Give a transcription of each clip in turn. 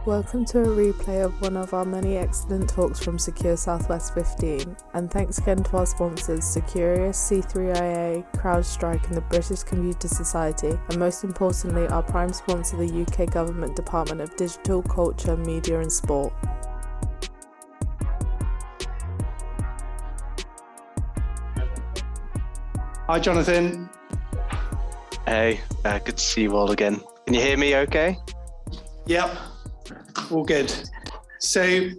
Welcome to a replay of one of our many excellent talks from Secure Southwest 15, and thanks again to our sponsors Securius, C3IA, CrowdStrike and the British Computer Society, and most importantly our prime sponsor the UK Government Department of Digital, Culture, Media and Sport. Hi Jonathan. Hey, good to see you all again. Can you hear me okay? Yep, all good. So I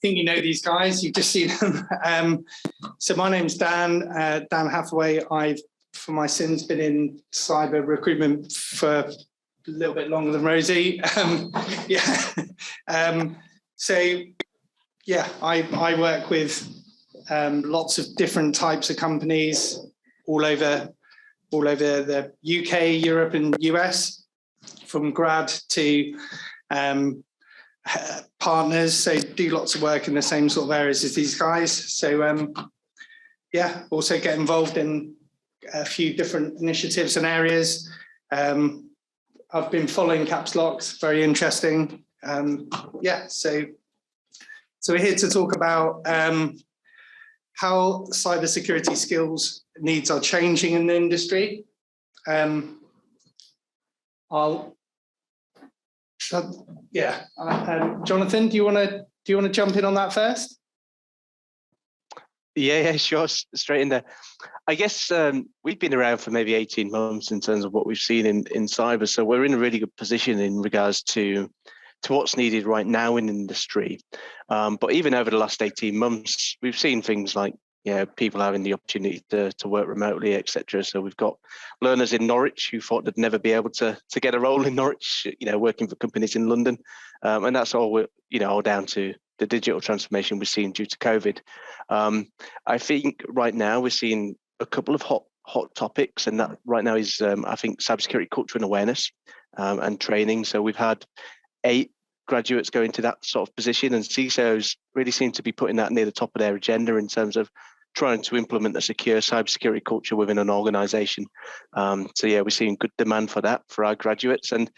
think you know these guys, you've just seen them. So my name's Dan Hathaway. I've, for my sins, been in cyber recruitment for a little bit longer than Rosie. I work with lots of different types of companies all over the UK, Europe and US, from grad to partners. So do lots of work in the same sort of areas as these guys. So also get involved in a few different initiatives and areas. I've been following Caps Locks, very interesting. So we're here to talk about how cybersecurity skills needs are changing in the industry. Jonathan, do you want to jump in on that first? Yeah, sure. Straight in there. I guess we've been around for maybe 18 months in terms of what we've seen in cyber. So we're in a really good position in regards to what's needed right now in the industry. But even over the last 18 months, we've seen things like people having the opportunity to work remotely, etc. So we've got learners in Norwich who thought they'd never be able to get a role in Norwich, working for companies in London. And that's all, all down to the digital transformation we're seeing due to COVID. I think right now we're seeing a couple of hot topics, and that right now is, I think, cybersecurity culture and awareness and training. So we've had 8 graduates go into that sort of position, and CISOs really seem to be putting that near the top of their agenda in terms of trying to implement a secure cybersecurity culture within an organization. We're seeing good demand for that for our graduates, and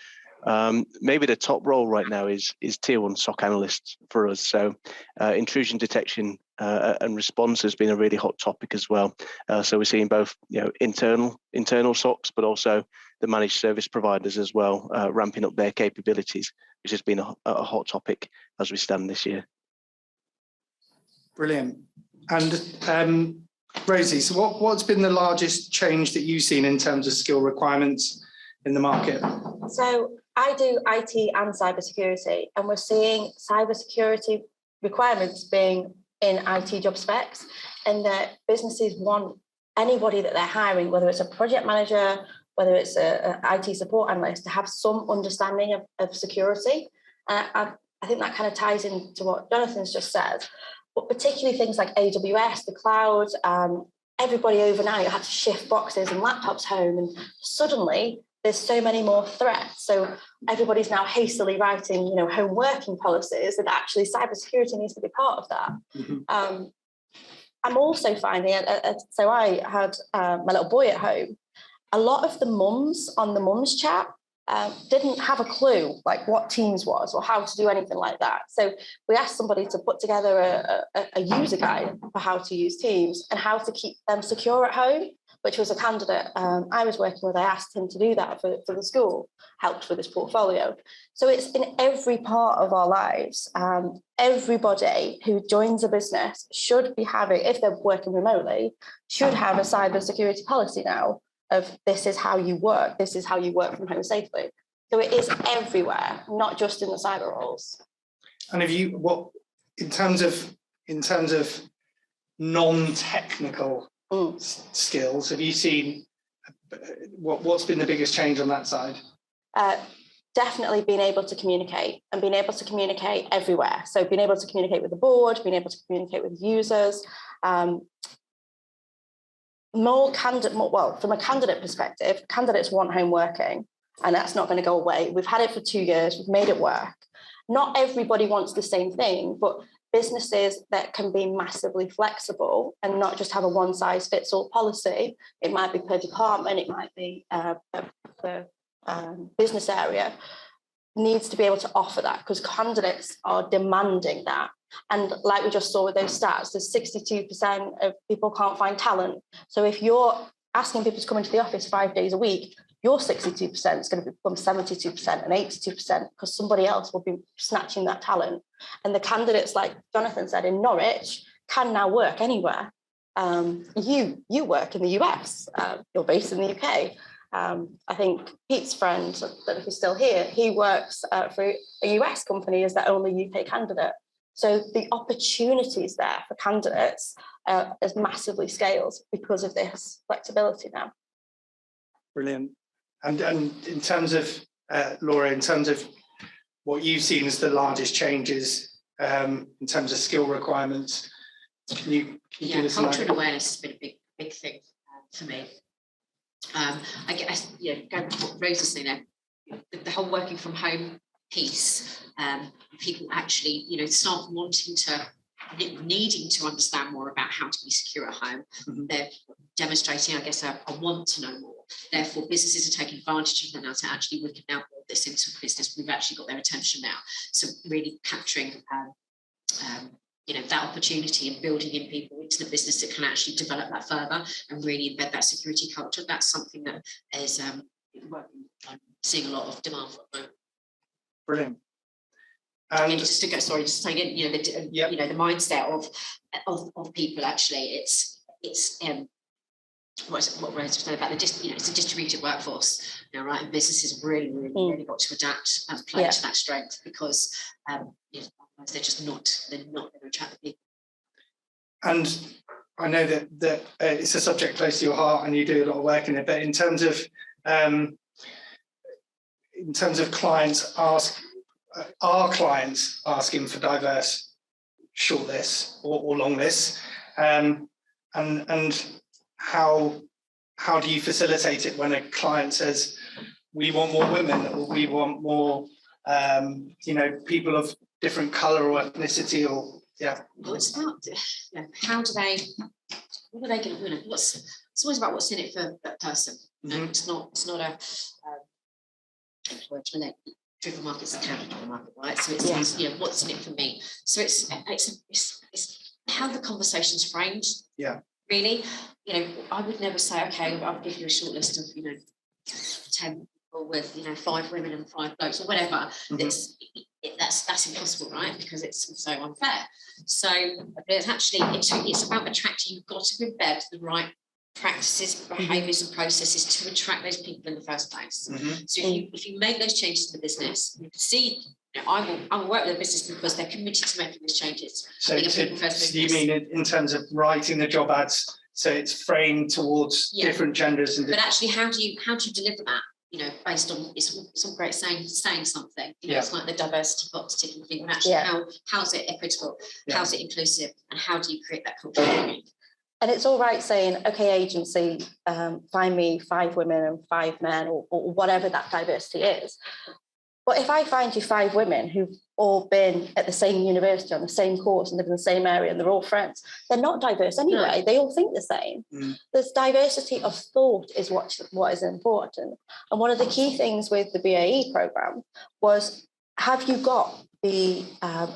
maybe the top role right now is tier 1 SOC analysts for us. So intrusion detection and response has been a really hot topic as well. So we're seeing both internal SOCs, but also the managed service providers as well, ramping up their capabilities, which has been a hot topic as we stand this year. Brilliant. And Rosie, so what's been the largest change that you've seen in terms of skill requirements in the market? So I do IT and cybersecurity, and we're seeing cybersecurity requirements being in IT job specs, and that businesses want anybody that they're hiring, whether it's a project manager, whether it's an IT support analyst, to have some understanding of security. I think that kind of ties into what Jonathan's just said, but particularly things like AWS, the cloud. Everybody overnight had to shift boxes and laptops home, and suddenly there's so many more threats. So everybody's now hastily writing, home working policies, and actually cybersecurity needs to be part of that. Mm-hmm. I'm also finding, so I had my little boy at home. A lot of the mums on the mums chat didn't have a clue like what Teams was or how to do anything like that. So we asked somebody to put together a user guide for how to use Teams and how to keep them secure at home, which was a candidate I was working with. I asked him to do that for the school, helped with his portfolio. So it's in every part of our lives. Everybody who joins a business should be having, if they're working remotely, should have a cybersecurity policy now of this is how you work. This is how you work from home safely. So it is everywhere, not just in the cyber roles. And in terms of non-technical skills, have you seen what's been the biggest change on that side? Definitely being able to communicate, and being able to communicate everywhere. So being able to communicate with the board, being able to communicate with users. From a candidate perspective, candidates want home working, and that's not going to go away. We've had it for 2 years. We've made it work. Not everybody wants the same thing, but businesses that can be massively flexible and not just have a one-size-fits-all policy. It might be per department, it might be per business area. needs to be able to offer that, because candidates are demanding that. And like we just saw with those stats, there's 62% of people can't find talent. So if you're asking people to come into the office 5 days a week, your 62% is going to become 72% and 82% because somebody else will be snatching that talent. And the candidates, like Jonathan said, in Norwich can now work anywhere. You work in the US, you're based in the UK. I think Pete's friend, that he's still here, he works for a US company as their only UK candidate. So the opportunities there for candidates is massively scaled because of this flexibility now. Brilliant. And in terms of, Laura, in terms of what you've seen as the largest changes in terms of skill requirements, can you give us culture and awareness has been a big thing for me. I guess, going to what Rose was saying there, the whole working from home piece, people actually, staff wanting to, needing to understand more about how to be secure at home. Mm-hmm. They're demonstrating, I guess, a want to know more. Therefore, businesses are taking advantage of that now to actually, we can now build this into a business. We've actually got their attention now. So really capturing, that opportunity and building in people into the business that can actually develop that further and really embed that security culture. That's something that is I'm seeing a lot of demand for at the moment. Brilliant. And just saying it, the mindset of people actually, it's what Rose was saying about it's a distributed workforce, right? And businesses have really got to adapt and play to that strength because they're just they're not going to attract the people. And I know that it's a subject close to your heart and you do a lot of work in it, but in terms of clients are clients asking for diverse shortlists or long lists, and how do you facilitate it when a client says we want more women or we want more people of different colour or ethnicity or Well, it's about how do they, what are they going to it's always about what's in it for that person. Mm-hmm. It's not a driven market's a capital market, right? So it's what's in it for me. So it's how the conversation's framed. Yeah. Really, I would never say, okay, I'll give you a short list of 10 people with 5 women and 5 blokes or whatever. Mm-hmm. That's impossible, right? Because it's so unfair. So it's actually it's about attracting. You've got to embed the right practices, behaviours and processes to attract those people in the first place. Mm-hmm. So if you make those changes to the business, you can see I will work with the business because they're committed to making those changes. So you mean in terms of writing the job ads, so it's framed towards different genders and but actually how do you deliver that? Based on it's all great saying something. It's like the diversity box ticking thing. And actually, how's it equitable? Yeah. How's it inclusive? And how do you create that culture? And it's all right saying, okay, agency, find me 5 women and 5 men, or whatever that diversity is. But if I find you 5 women who've all been at the same university on the same course and live in the same area and they're all friends, they're not diverse anyway. No. They all think the same. Mm. There's diversity of thought is what is important. And one of the key things with the BAE programme was, have you got the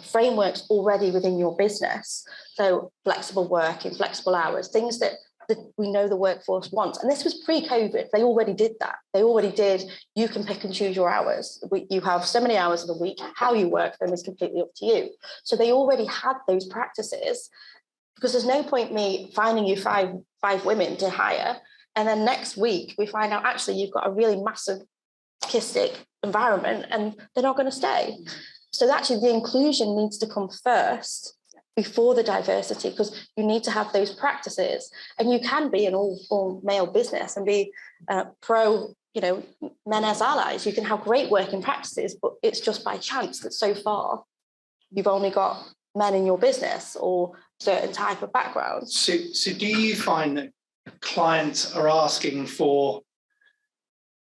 frameworks already within your business? So flexible working, flexible hours, things that we know the workforce wants. And this was pre-COVID. They already did that. They already did. You can pick and choose your hours. You have so many hours of the week. How you work them is completely up to you. So they already had those practices, because there's no point me finding you five women to hire, and then next week we find out actually you've got a really massive masochistic environment and they're not going to stay. So actually the inclusion needs to come first before the diversity, because you need to have those practices. And you can be an all male business and be pro, men as allies. You can have great working practices, but it's just by chance that so far you've only got men in your business or certain type of background. So do you find that clients are asking for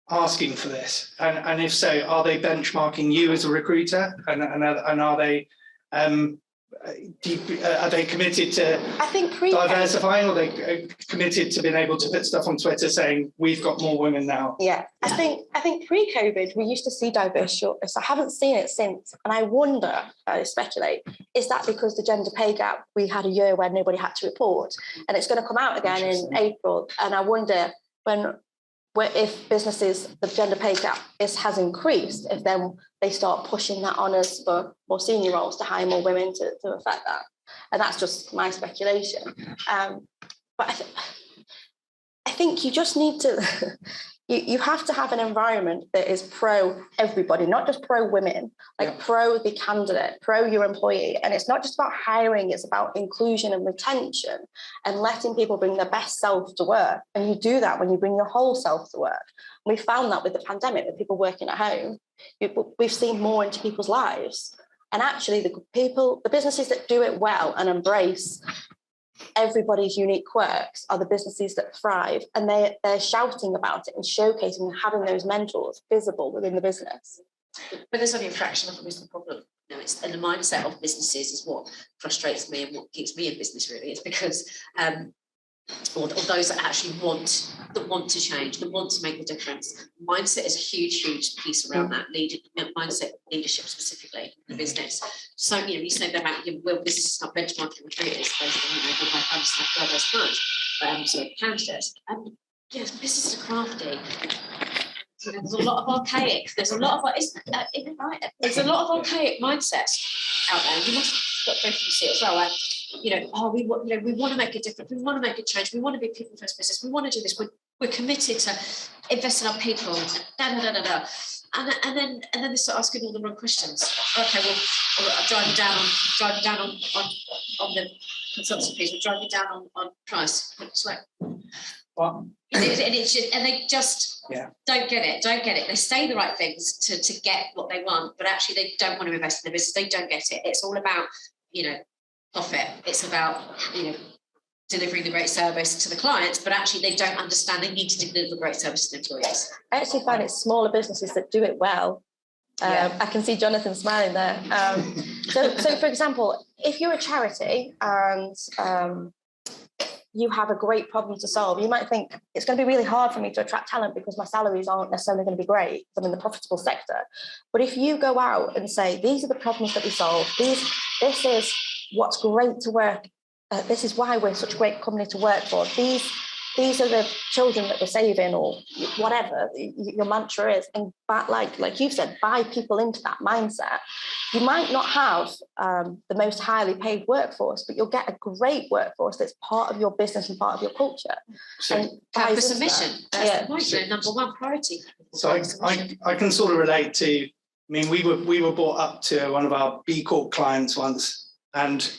this? And if so, are they benchmarking you as a recruiter? And are they are they committed to I think diversifying, or are they committed to being able to put stuff on Twitter saying we've got more women now? Yeah, I think pre-COVID we used to see diverse shortlists. I haven't seen it since, and I wonder, I speculate, is that because the gender pay gap, we had a year where nobody had to report, and it's going to come out again in April, and I wonder if businesses, the gender pay gap has increased, if then they start pushing that on us for more senior roles to hire more women to affect that. And that's just my speculation. But I think you just need to, you have to have an environment that is pro everybody, not just pro women, like pro the candidate, pro your employee. And it's not just about hiring, it's about inclusion and retention and letting people bring their best self to work. And you do that when you bring your whole self to work. We found that with the pandemic, with people working at home, we've seen more into people's lives. And actually the businesses that do it well and embrace everybody's unique quirks are the businesses that thrive, and they're shouting about it and showcasing and having those mentors visible within the business. But there's only a fraction of them is the problem. You know, it's, and the mindset of businesses is what frustrates me and what keeps me in business, really. It's because or those that actually want to change, that want to make a difference. Mindset is a huge piece around that mindset, leadership specifically in the business. So, you know, you say about well, this is not benchmarking recruiters, based on, you know, my funds have diverse clients, so candidates. And yes, businesses are crafty. You know, there's a lot of archaic. There's a lot of archaic mindsets out there. You must have see it as well. Like, you know, we want to make a difference. We want to make a change. We want to be people first business. We want to do this. We're committed to invest in our people. And then they start asking all the wrong questions. Okay, well, I'm driving down on the consultancy fees. We're driving down on price. What? And they just don't get it. They say the right things to get what they want, but actually they don't want to invest in the business. They don't get it. It's all about, you know, profit. It's about, you know, delivering the great service to the clients, but actually they don't understand they need to deliver great service to the employees. I actually find it's smaller businesses that do it well. I can see Jonathan smiling there. So for example, if you're a charity and you have a great problem to solve, you might think it's going to be really hard for me to attract talent because my salaries aren't necessarily going to be great. I'm in the profitable sector. But if you go out and say, these are the problems that we solve, this is what's great to work, this is why we're such a great company to work for, these are the children that we're saving, or whatever your mantra is, and like you've said, buy people into that mindset. You might not have the most highly paid workforce, but you'll get a great workforce that's part of your business and part of your culture. So purpose and mission, that's the point, number one priority. So I can sort of relate to, I mean, we were brought up to one of our B Corp clients once, and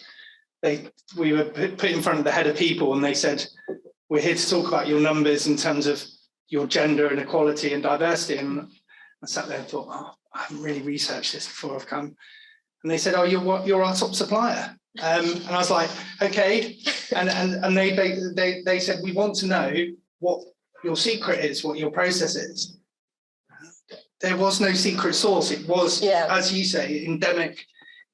we were put in front of the head of people, and they said, we're here to talk about your numbers in terms of your gender and equality and diversity. And I sat there and thought, I haven't really researched this before I've come. And they said, you're our top supplier. And I was like, okay. And they said, we want to know what your secret is, what your process is. There was no secret sauce. It was, as you say, endemic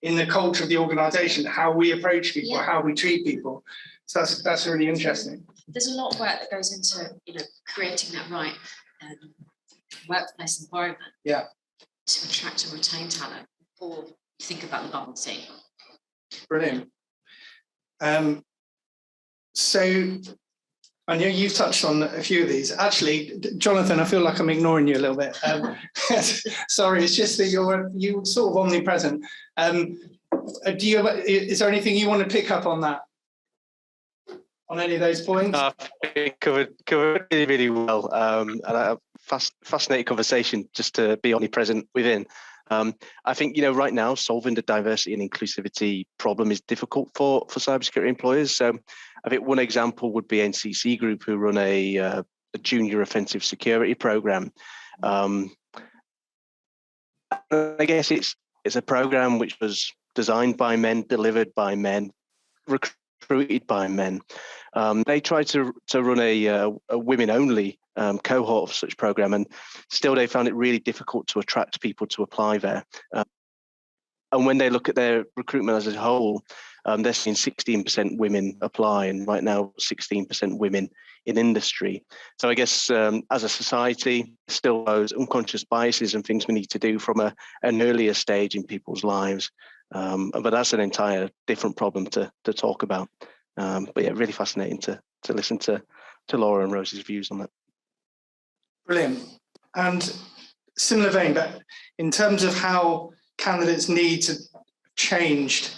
in the culture of the organisation, how we approach people, how we treat people. So that's really interesting. There's a lot of work that goes into, you know, creating that right workplace environment to attract and retain talent before you think about the bubble tea. Brilliant. So I know you've touched on a few of these. Actually, Jonathan, I feel like I'm ignoring you a little bit. Sorry, it's just that you're sort of omnipresent. Is there anything you want to pick up on that? On any of those points? Covered really, really well. And a fascinating conversation just to be omnipresent within. I think, you know, right now solving the diversity and inclusivity problem is difficult for cybersecurity employers. So I think one example would be NCC Group, who run a junior offensive security program. I guess it's a program which was designed by men, delivered by men, recruited by men. They tried to run a women-only cohort of such program, and still they found it really difficult to attract people to apply there. And when they look at their recruitment as a whole, they're seeing 16% women apply, and right now 16% women in industry. So I guess as a society, still those unconscious biases and things we need to do from an earlier stage in people's lives. But that's an entire different problem to talk about. But yeah, really fascinating to listen to Laura and Rose's views on that. Brilliant. And similar vein, but in terms of how candidates need to changed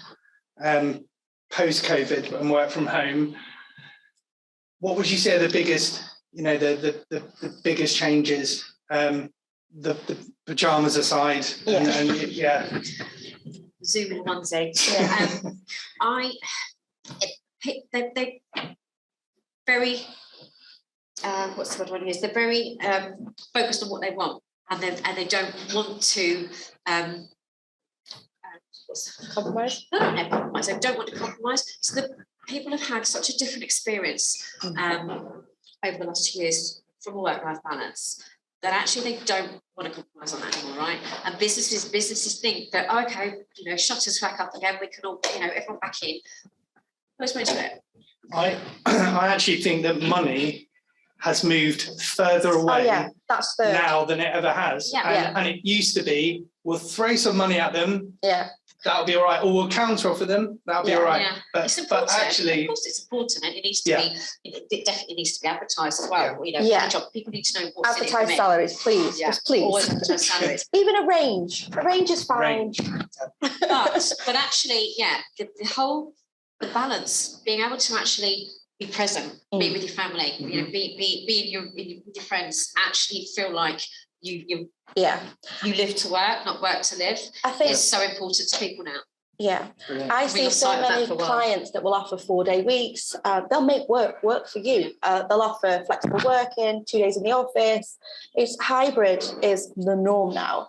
post-COVID and work from home, what would you say are the biggest, the biggest changes? The pajamas aside, and Zoom in onesie. They very what's the word I want to use? They're very focused on what they want, and they don't want to Compromise? No, compromise. They don't want to compromise. So the people have had such a different experience over the last 2 years from a work-life balance that actually they don't want to compromise on that anymore, right? And businesses think that, okay, shutters back up again, we can all, everyone back in. Let's move to it. I actually think that money has moved further away now than it ever has. And it used to be, we'll throw some money at them. Yeah. That'll be all right. Or we'll counter offer them. That'll be all right. Yeah. But actually, of course, it's important, and it needs to be. It definitely needs to be advertised as well. People need to know what's advertised salaries, please. Just please. Always advertise salaries. Even a range. A range is fine. But actually, the balance, being able to actually be present, be with your family, be with your friends, actually feel like you live to work, not work to live. I think it's so important to people now. Yeah, I see so many clients that will offer 4-day weeks. They'll make work for you. They'll offer flexible working, 2 days in the office. It's hybrid is the norm now.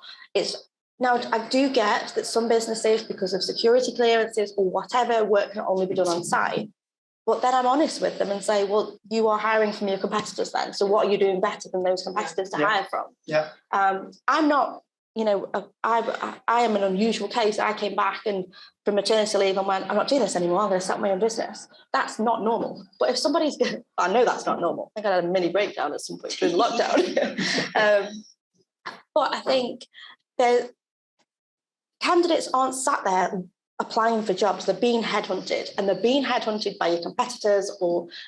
Now, I do get that some businesses, because of security clearances or whatever, work can only be done on site. But then I'm honest with them and say, well, you are hiring from your competitors then. So what are you doing better than those competitors to hire from? Yeah. I'm not, I am an unusual case. I came back and from maternity leave and went, I'm not doing this anymore. I'm going to start my own business. That's not normal. But if somebody's going, I know that's not normal. I think I had a mini breakdown at some point during the lockdown. But I think candidates aren't sat there applying for jobs. They're being headhunted, and they're being headhunted by your competitors,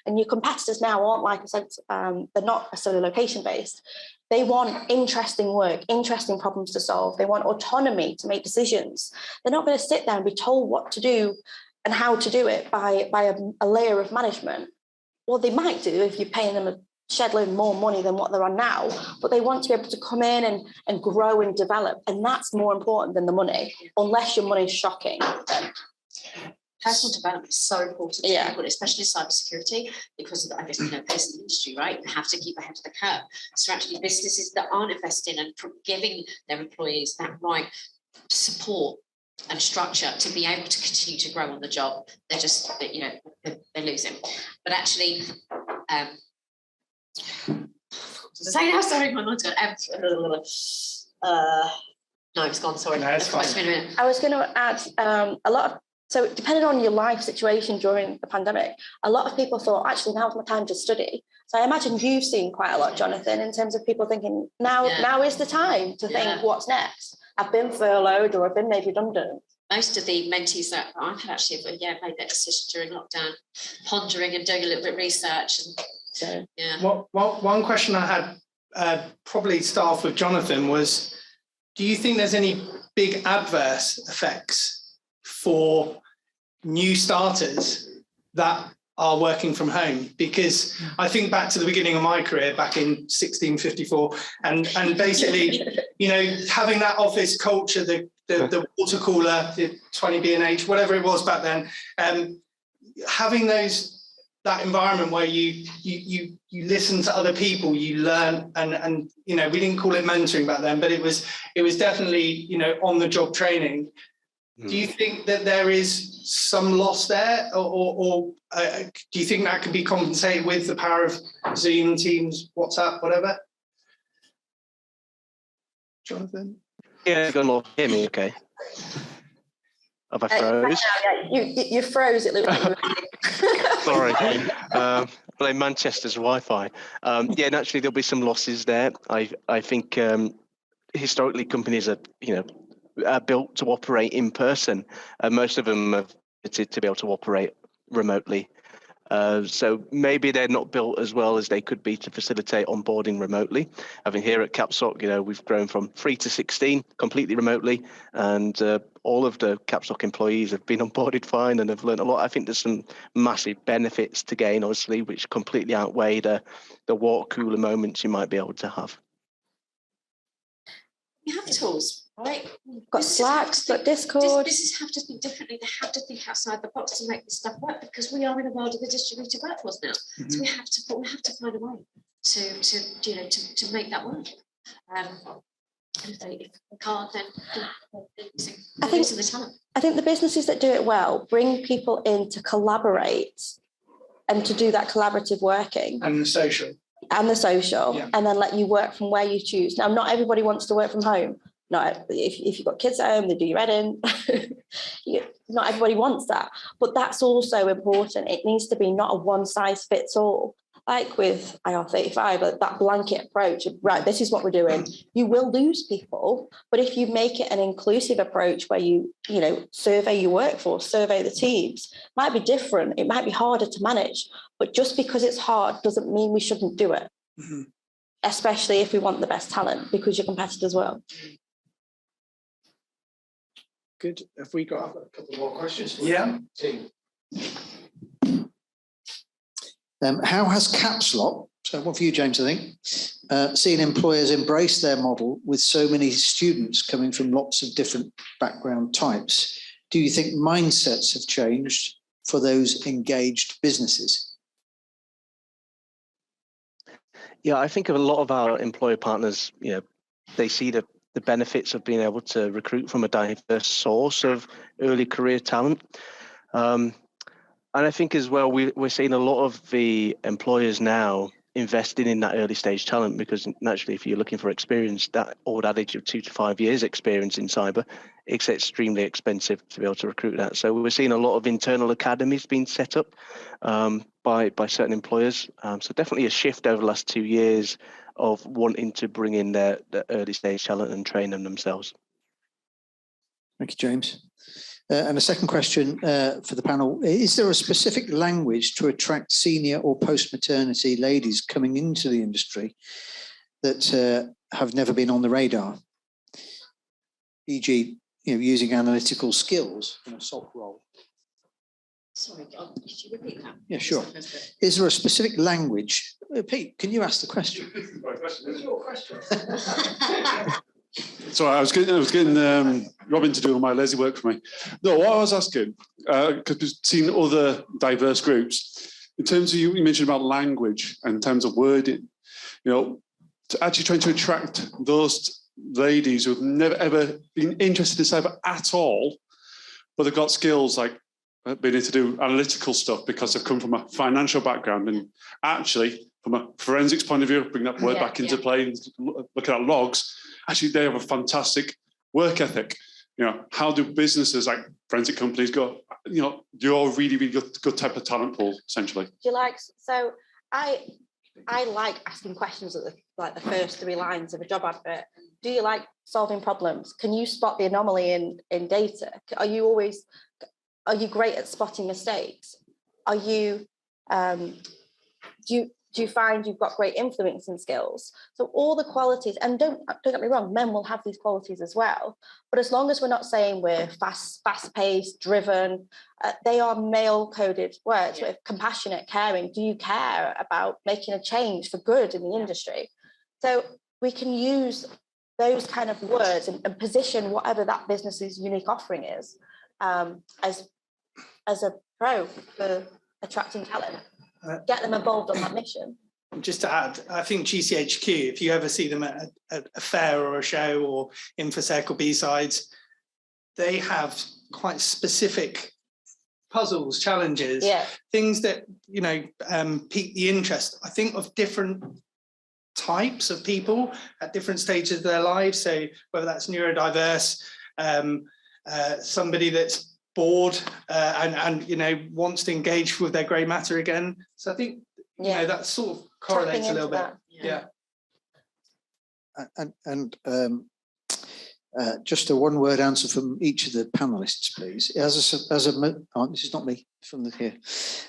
and your competitors now aren't, like I said, they're not necessarily location based. They want interesting work, interesting problems to solve. They want autonomy to make decisions. They're not going to sit there and be told what to do and how to do it by a layer of management. Well, they might do if you're paying them a shed load more money than what they're on now, but they want to be able to come in and grow and develop, and that's more important than the money, unless your money is shocking. Personal development is so important to people, especially in cybersecurity, because of, I guess, pace in the industry, right? You have to keep ahead of the curve. So actually businesses that aren't investing and giving their employees that right support and structure to be able to continue to grow on the job, they're just, they're losing. But actually, sorry, my mind's gone. No, it's gone. Sorry. No, it's fine. I was going to add a lot of. So, depending on your life situation during the pandemic, a lot of people thought, actually, now's my time to study. So, I imagine you've seen quite a lot, Jonathan, in terms of people thinking, now is the time to think, what's next? I've been furloughed or I've been made redundant. Most of the mentees that I've had actually made that decision during lockdown, pondering and doing a little bit of research. And one question I had, probably start off with Jonathan, was, do you think there's any big adverse effects for new starters that are working from home? Because I think back to the beginning of my career back in 1654, and basically, having that office culture, the water cooler, the 20 B&H, whatever it was back then, having that environment where you listen to other people, you learn, and we didn't call it mentoring back then, but it was definitely on the job training. Do you think that there is some loss there, or do you think that can be compensated with the power of Zoom, Teams, WhatsApp, whatever? Jonathan? Yeah, hear me okay? Have I froze? You froze. It looked like you were. Sorry. Blame Manchester's Wi-Fi. Yeah, naturally there'll be some losses there. I think historically companies are built to operate in person. Most of them have to be able to operate remotely. So maybe they're not built as well as they could be to facilitate onboarding remotely. I think here at Capsoc, we've grown from 3 to 16 completely remotely, and all of the Capsoc employees have been onboarded fine and have learned a lot. I think there's some massive benefits to gain, obviously, which completely outweigh the water cooler moments you might be able to have. We have tools, right? Got Slack, got Discord. Businesses have to think differently. They have to think outside the box to make this stuff work, because we are in a world of the distributed workforce now. Mm-hmm. So we have to find a way to make that work. And if they can't, then I think the businesses that do it well bring people in to collaborate and to do that collaborative working. And the social. Yeah. And then let you work from where you choose. Now, not everybody wants to work from home. Not if you've got kids at home, they do your editing. Not everybody wants that, but that's also important. It needs to be not a one size fits all. Like with IR35, that blanket approach, right, this is what we're doing. You will lose people, but if you make it an inclusive approach where you survey your workforce, survey the teams, it might be different. It might be harder to manage, but just because it's hard doesn't mean we shouldn't do it, mm-hmm. Especially if we want the best talent, because your competitors will. Good. Have we got a couple more questions for you? Team? How has Capslock, so one for you, James, I think, seen employers embrace their model with so many students coming from lots of different background types? Do you think mindsets have changed for those engaged businesses? Yeah, I think a lot of our employer partners, they see the benefits of being able to recruit from a diverse source of early career talent. And I think as well, we're seeing a lot of the employers now investing in that early stage talent, because naturally, if you're looking for experience, that old adage of 2 to 5 years experience in cyber, it's extremely expensive to be able to recruit that. So we're seeing a lot of internal academies being set up by certain employers. So definitely a shift over the last 2 years of wanting to bring in the early stage talent and train them themselves. Thank you, James. And a second question for the panel. Is there a specific language to attract senior or post-maternity ladies coming into the industry that have never been on the radar? E.g., using analytical skills in a SOC role. Sorry, could you repeat that? Yeah, sure. Is there a specific language? Pete, can you ask the question? This is my question. This is your question. So I was getting Robin to do all my lazy work for me. No, what I was asking, because we've seen other diverse groups, in terms of you mentioned about language and in terms of wording, to actually trying to attract those ladies who've never ever been interested in cyber at all, but they've got skills like being able to do analytical stuff because they've come from a financial background, and actually from a forensics point of view, bring that word back into play and look at logs. Actually, they have a fantastic work ethic. How do businesses like forensic companies go? You're a really, really good type of talent pool, essentially. Do you like? So I like asking questions at the first 3 lines of a job advert. Do you like solving problems? Can you spot the anomaly in data? Are you great at spotting mistakes? Are you do you find you've got great influencing skills? So all the qualities, and don't get me wrong, men will have these qualities as well. But as long as we're not saying we're fast-paced, driven, they are male-coded words. With compassionate, caring. Do you care about making a change for good in the industry? So we can use those kind of words and position whatever that business's unique offering is as a pro for attracting talent. Get them involved on that mission. Just to add, I think GCHQ, if you ever see them at a fair or a show or InfoSec or B-Sides, they have quite specific puzzles, challenges, things that, pique the interest, I think, of different types of people at different stages of their lives. So whether that's neurodiverse, somebody that's bored and wants to engage with their grey matter again. So I think that sort of correlates a little bit. Yeah. And just a one-word answer from each of the panelists, please. This is not me from here.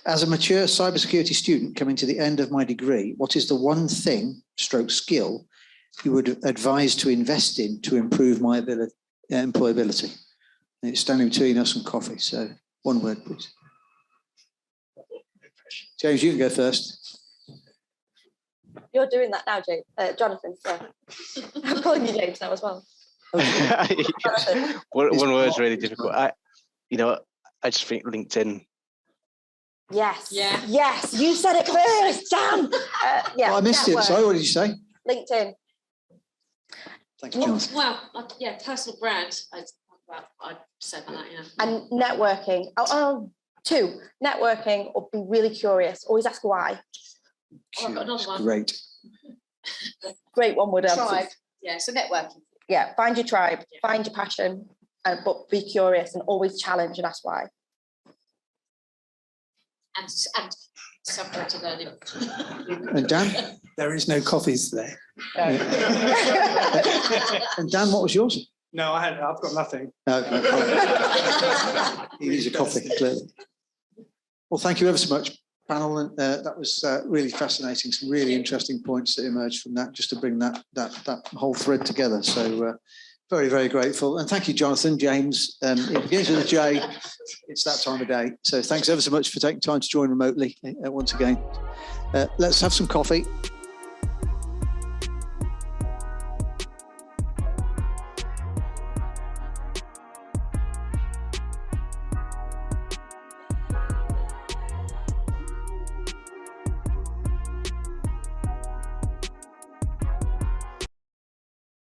As a mature cybersecurity student coming to the end of my degree, what is the one thing, stroke skill, you would advise to invest in to improve my employability? And it's standing between us and coffee. So one word, please. James, you can go first. You're doing that now, James. Jonathan. Yeah. I'm calling you James now as well. One word's really difficult. I just think LinkedIn. Yes. Yeah. Yes. You said it first. Damn. I missed it. Sorry, what did you say? LinkedIn. Thanks, Jonathan. Well, personal brand. I'd say that. Yeah. And networking. Two. Networking or be really curious. Always ask why. I've got another one. Great. Great one would answer. Tribe. Yeah. So networking. Yeah. Find your tribe. Find your passion. But be curious and always challenge and ask why. And self-directed learning. And Dan? There is no coffees today. And Dan, what was yours? No, I've got nothing. No. He needs a coffee, clearly. Well, thank you ever so much, panel. And that was really fascinating. Some really interesting points that emerged from that, just to bring that whole thread together. So very, very grateful. And thank you, Jonathan, James. It begins with a J. It's that time of day. So thanks ever so much for taking time to join remotely once again. Let's have some coffee.